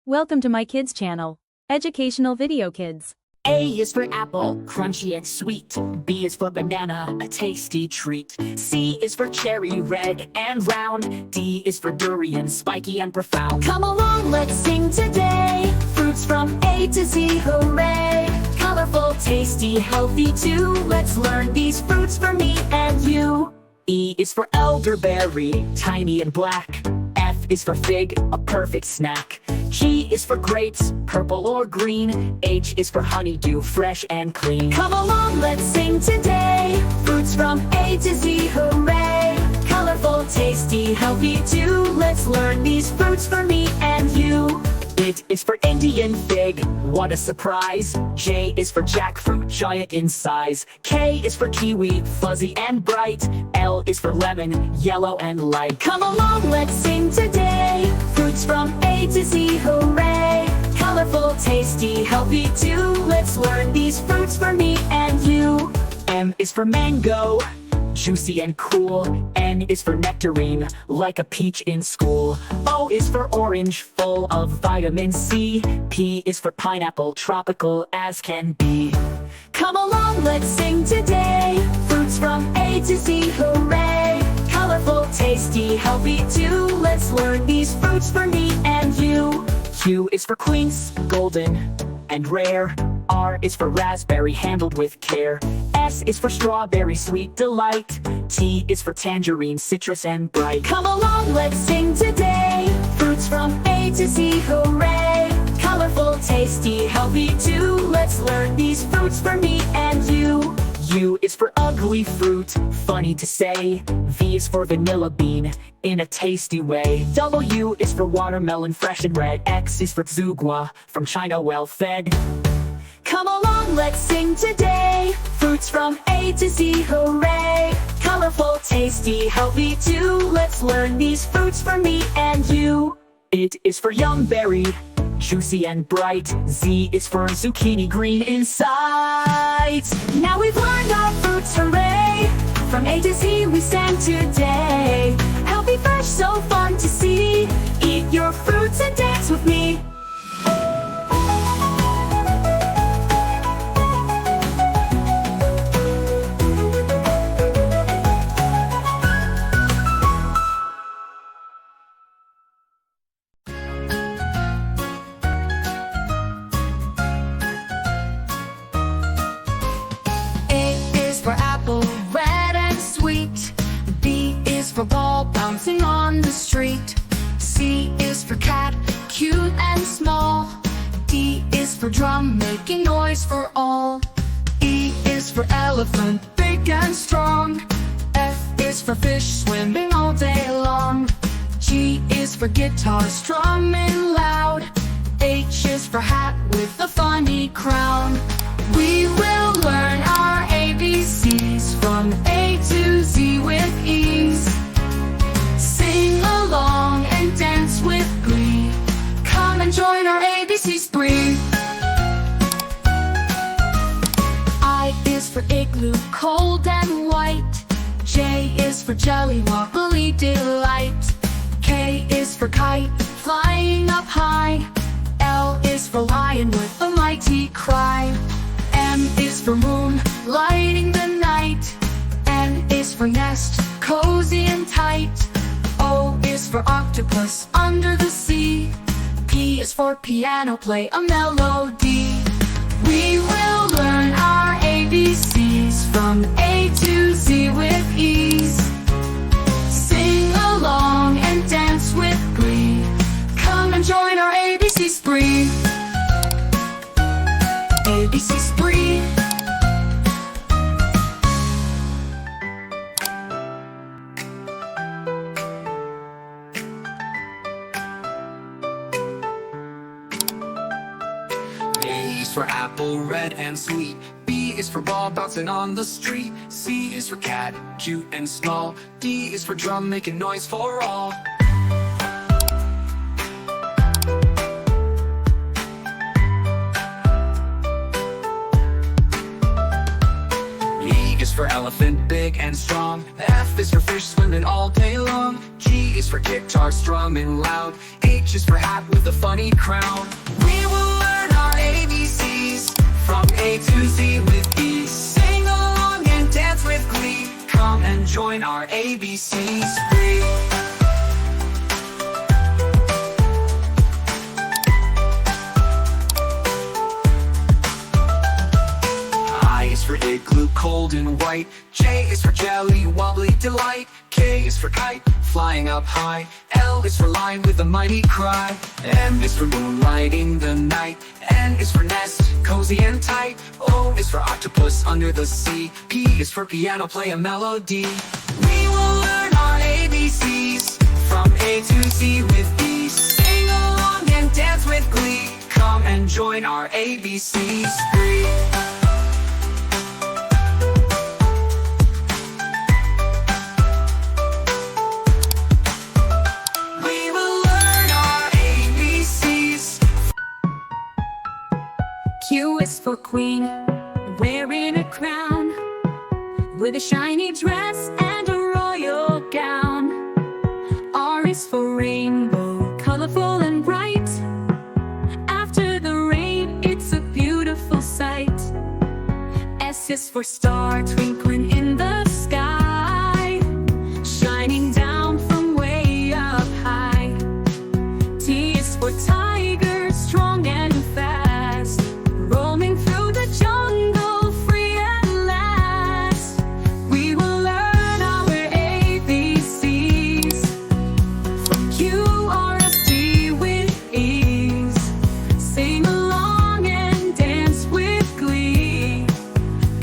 Welcome to my kids channel, Educational Video Kids. A is for apple, crunchy and sweet. B is for banana, a tasty treat. C is for cherry, red and round. D is for durian, spiky and profound. Come along, let's sing today. Fruits from A to Z, hooray! Colorful, tasty, healthy too. Let's learn these fruits for me and you. E is for elderberry, tiny and black. F is for fig, a perfect snack. G is for grapes, purple or green. H is for honeydew, fresh and clean. Come along, let's sing today. Fruits from A to Z, hooray! Colorful, tasty, healthy too. Let's learn these fruits for me and you. It is for Indian fig, what a surprise. J is for jackfruit, giant in size. K is for kiwi, fuzzy and bright. L is for lemon, yellow and light. Come along, let's sing today. Fruits from A to Z, hooray! Colorful, tasty, healthy too. Let's learn these fruits for me and you. M is for mango, juicy and cool. N is for nectarine, like a peach in school. O is for orange, full of vitamin C. P is for pineapple, tropical as can be. Come along, let's sing today. Fruits from A to Z, hooray! Colorful, tasty, healthy too. Let's learn these fruits for me and you. Q is for quince, golden and rare. R is for raspberry, handled with care. S is for strawberry, sweet delight. T is for tangerine, citrus and bright. Come along, let's sing today. Fruits from A to Z, hooray! Colorful, tasty, healthy too. Let's learn these fruits for me and you. U is for ugly fruit, funny to say. V is for vanilla bean, in a tasty way. W is for watermelon, fresh and red. X is for zugua, from China, well fed. Come along, let's sing today. Fruits from A to Z, hooray! Colorful, tasty, healthy too. Let's learn these fruits for me and you. It is for yum berry, juicy and bright. Z is for zucchini, green inside. Now we've learned our fruits, hooray! From A to Z we stand today. Healthy, fresh, so fun to see. Eat your fruits and dance with me. For apple, red and sweet. B is for ball, bouncing on the street. C is for cat, cute and small. D is for drum, making noise for all. E is for elephant, big and strong. F is for fish, swimming all day long. G is for guitar, strumming loud. H is for hat with a funny crown. We will learn our ABCs from A to Z with ease. Sing along and dance with glee. Come and join our ABC spree. I is for igloo, cold and white. J is for jelly, wobbly delight. K is for kite, flying up high. L is for lion with a mighty cry. M is for moon, lighting the night. N is for nest, cozy and tight. O is for octopus, under the sea. P is for piano, play a melody. We will learn our ABCs from A to Z with ease. Sing along and dance with glee. Come and join our ABC spree. ABC spree. A is for apple, red and sweet. B is for ball, bouncing on the street. C is for cat, cute and small. D is for drum, making noise for all. E is for elephant, big and strong. F is for fish, swimming all day long. G is for guitar strumming loud. H is for hat with a funny crown. We will learn our ABCs from A to Z with ease. Sing along and dance with glee. Come and join our ABC spree. I is for igloo, cold and white. J is for jelly, wobbly delight. K is for kite, flying up high. L is for lion with a mighty cry. M is for moonlighting the night. N is for nest, cozy and tight. O is for octopus under the sea. P is for piano, play a melody. We will learn our ABCs from A to Z with ease. Sing along and dance with glee. Come and join our ABC spree. Q is for queen, wearing a crown, with a shiny dress and a royal gown. R is for rainbow, colorful and bright. After the rain, it's a beautiful sight. S is for star, twinkling in the sky, shining down from way up high. T is for tiger, strong and fast, roaming through the jungle, free at last. We will learn our ABCs from Q, R, S, T with ease. Sing along and dance with glee.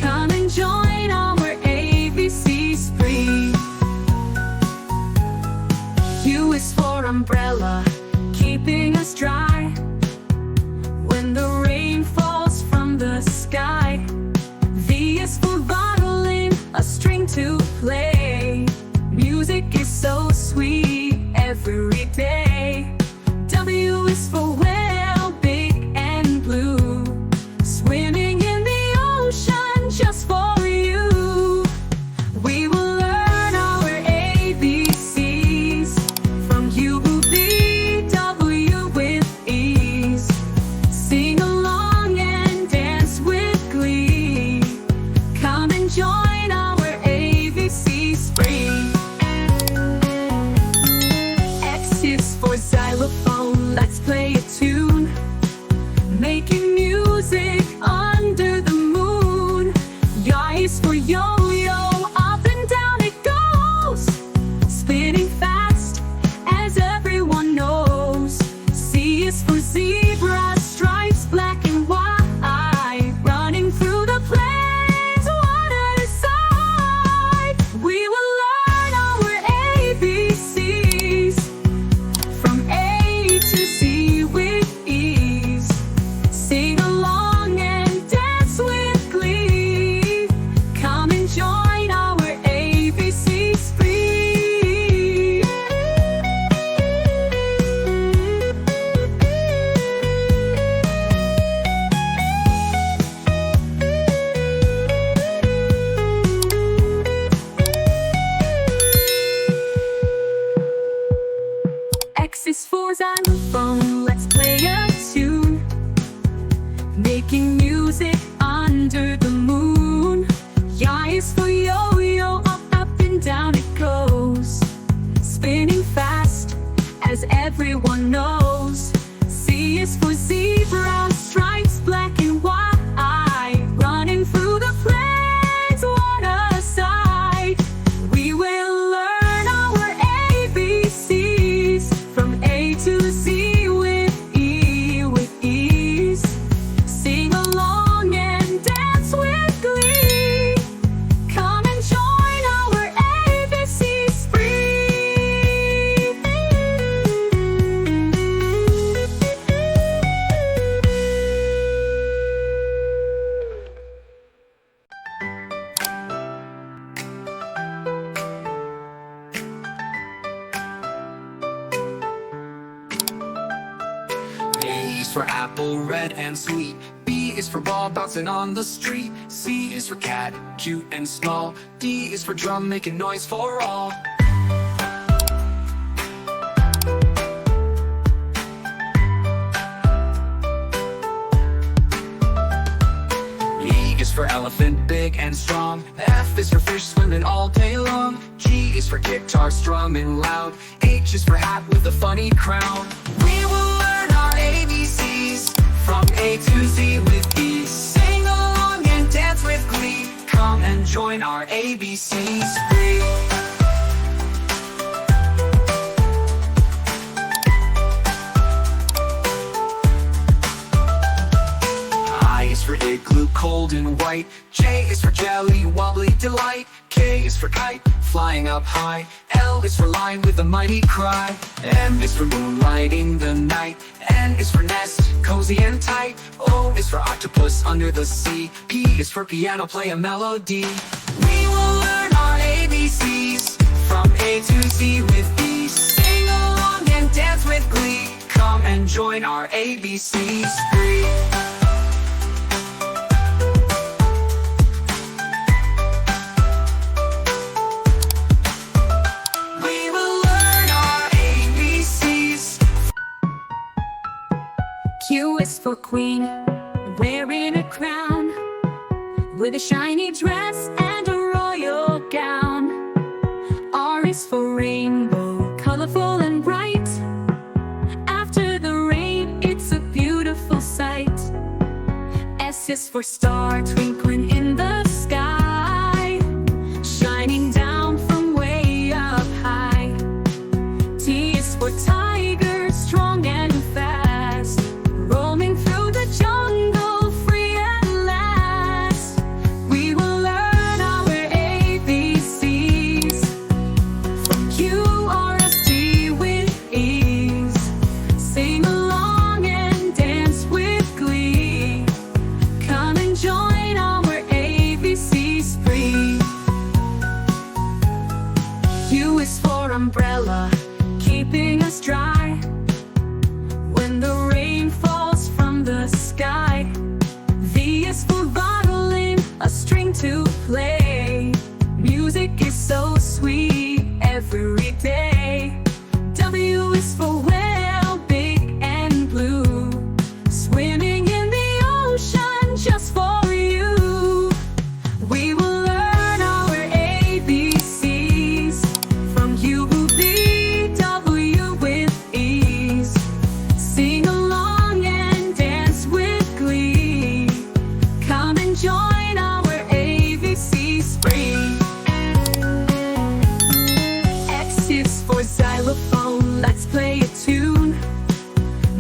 Come and join our ABC spree. U is for umbrella, keeping us dry when the rain falls from the sky. V is for violin, a string to play. Music is so sweet every day. W is for whale, big and blue, swimming in the ocean just for you. We will learn our ABCs from U, V, W with ease. Sing along and dance with glee. Come and join our ABC spree. X is for xylophone, let's play a tune, making music under the moon. Y is for yo-yo, up and down it goes, spinning fast as everyone knows. C is for zebra, stripes black and white, running through the plains one at a side. We will learn our ABCs from A to Z with ease. Sing along and dance with glee. Come and join our ABC spree. X is for xylophone, let's play a tune, making music under the moon. Y is for yo-yo, up and down it goes, spinning fast as everyone knows. C is for zebra, stripes black and white, running through the plains one aside. We will learn our ABCs from A to Z with ease. Sing along and dance with glee. Come and join our ABC spree. A is for apple, red and sweet. B is for ball bouncing on the street. C is for cat, cute and small. D is for drum making noise for all. for elephant, big and strong. F is for fish swimming all day long. G is for guitar strumming loud. H is for hat with a funny crown. We will learn our ABCs from A to Z with ease. Sing along and dance with glee. Come and join our ABC spree. I is for igloo, cold and white. J is for jelly, wobbly delight. K is for kite, flying up high. L is for lion with a mighty cry. M is for moonlighting the night. N is for nest, cozy and tight. O is for octopus under the sea. P is for piano, play a melody. We will learn our ABCs from A to Z with ease. Sing along and dance with glee. Come and join our ABC spree. Q is for queen, wearing a crown, with a shiny dress and a royal gown. R is for rainbow, colorful and bright. After the rain, it's a beautiful sight. S is for star, twinkling in the sky, shining down from way up high. T is for tiger, strong and fast, roaming through the jungle, free at last. We will learn our ABCs from Q, R, S, T with ease. Sing along and dance with glee. Come and join our ABC spree. U is for umbrella, keeping us dry when the rain falls from the sky. V is for violin, a string to play. Music is so sweet every day. W is for whale, big and blue, swimming in the ocean just for you. We will learn our ABCs from U, V, W with ease. Sing along and dance with glee. Come and join our ABC spree. X is for xylophone, let's play a tune,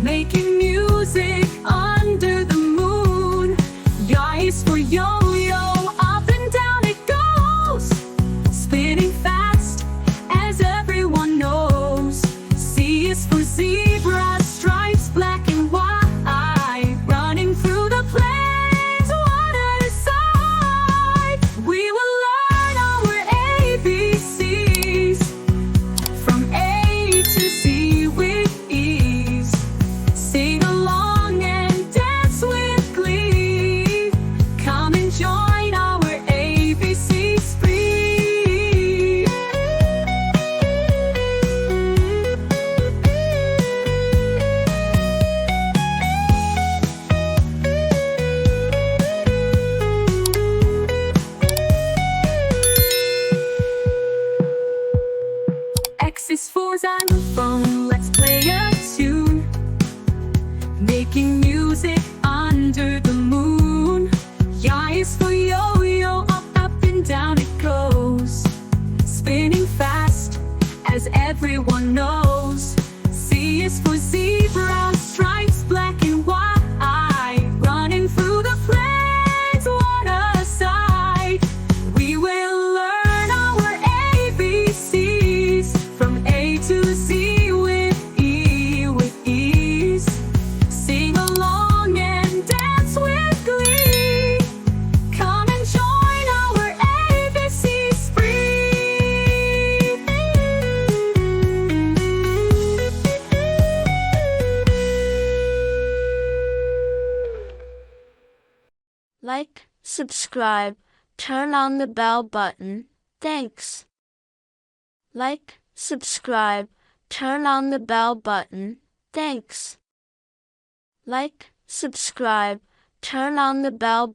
making music under the moon. Y is for yo-yo, up and down it goes, spinning fast as everyone knows. C is for zebra, stripes black and white, running through the plains one at a side. We will learn our ABCs from A to Z with ease. Sing along and dance with glee. Come and join our ABC spree. X is for xylophone, let's play a tune, making music under the moon. Y is for yo-yo, up and down it goes, spinning fast as everyone knows. C is for zebra, stripes black and white, running through the plains one aside. We will learn our ABCs from A to Z with ease. Sing along and dance with glee. Come and join our ABC spree. Like, subscribe, turn on the bell button. Thanks. Like, subscribe, turn on the bell button. Thanks. Like, subscribe, turn on the bell